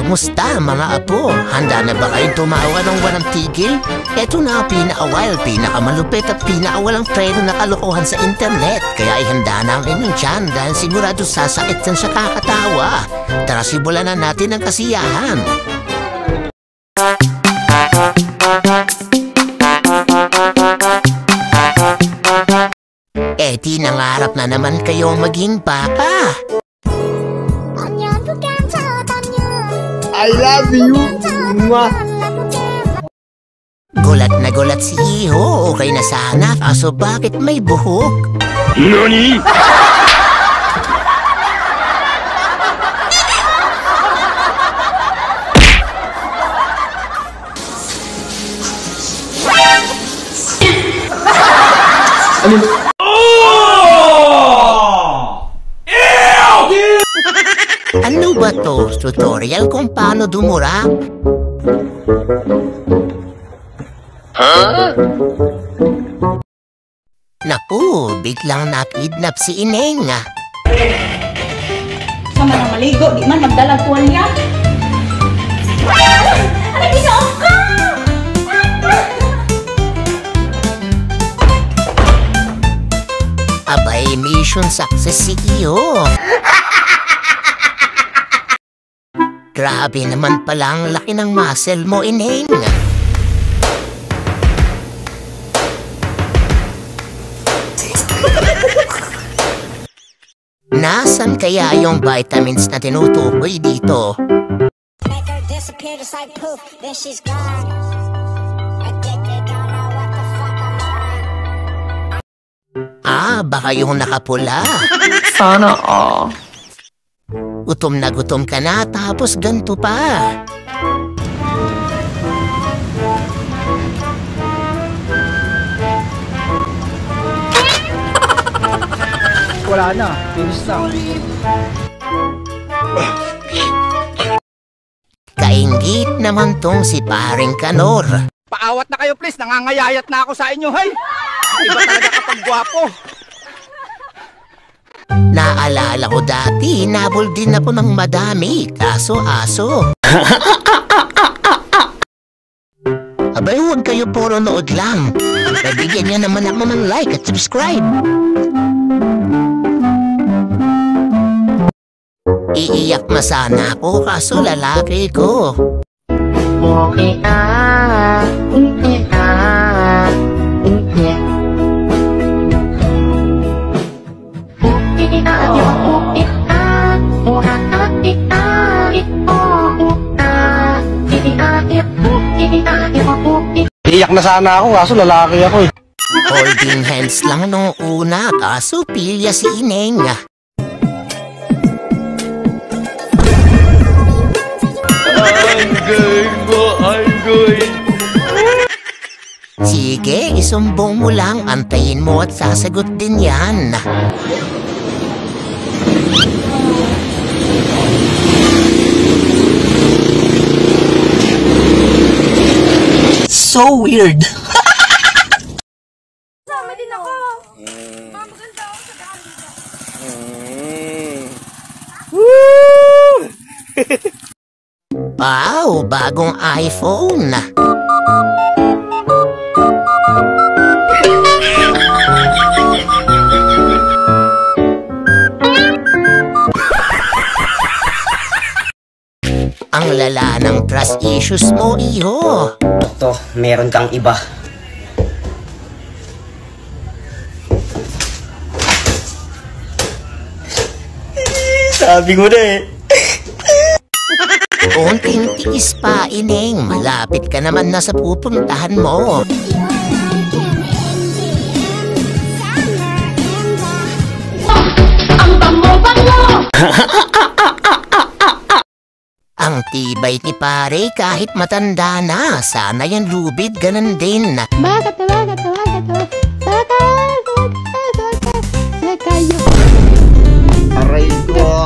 Musta mga apo? Handa na ba kayo tumawa ng walang tigil? Ito na ang pinaka-wild, pinakamalupit at pinakawalang preno na kalokohan sa internet. Kaya ihanda na ang inyong tiyan dahil sigurado sasakit yan sa kakatawa. Tara simulan na natin ang kasiyahan. Di nangarap na naman kayo maging papa. I love you! Mwah! Gulat na gulat si Iho. Okay na sana, kaso bakit may buhok? NANI?! Ano ba to? Tutorial kung paano dumura? Naku, biglang nakidnap si Ineng. Sama na maligo, di man magdalag tuwalya. Ano ginoon ka? Abay, mission success si Iho. Grabe naman pala ang laki ng muscle mo, Ineng. Nasaan kaya yung vitamins na tinutukoy dito? Baka yung nakapula. Sana all. Gutom na gutom ka na, tapos ganito pa. Wala na, finish na. Kainggit naman tong si paring Kanor. Paawat na kayo please, nangangayayat na ako sa inyo, hay! Iba talaga kapag gwapo. Naalala ko dati, nabol din ako ng madami, kaso aso. Abay, huwag kayo puro nood lang. Bigyan niyo naman ako ng like at subscribe. Iiyak na sana ako, kaso lalaki ko. Iyak na sana ako, kaso lalaki ako eh. Holding hands lang nung una, kaso pilya si Ineng. Sige, isumbong mo lang, antayin mo at sasagot din yan. So weird. Sama din ako. Maganda ako sa dami. Wow, bagong iPhone. Ang lala ng trust issues mo, Iho. To, meron kang iba. Sabi ko na eh. Konting tiis pa, Ineng. Malapit ka naman na sa pupuntahan mo. Ang bango-bango! Ang tibay ni pare kahit matanda na. Sana yan lubid, ganun din. Aray ko.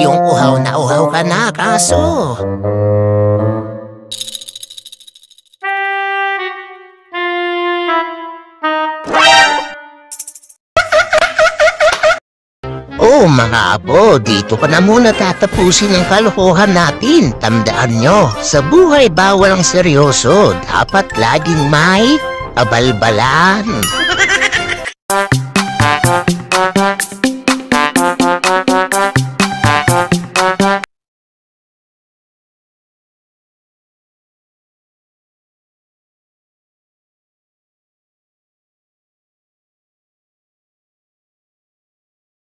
Yung uhaw na uhaw ka na, kaso. Oh, mga abo, dito pa na muna tatapusin ang kalokohan natin. Tandaan nyo, sa buhay bawal ang seryoso. Dapat laging may kabalbalan.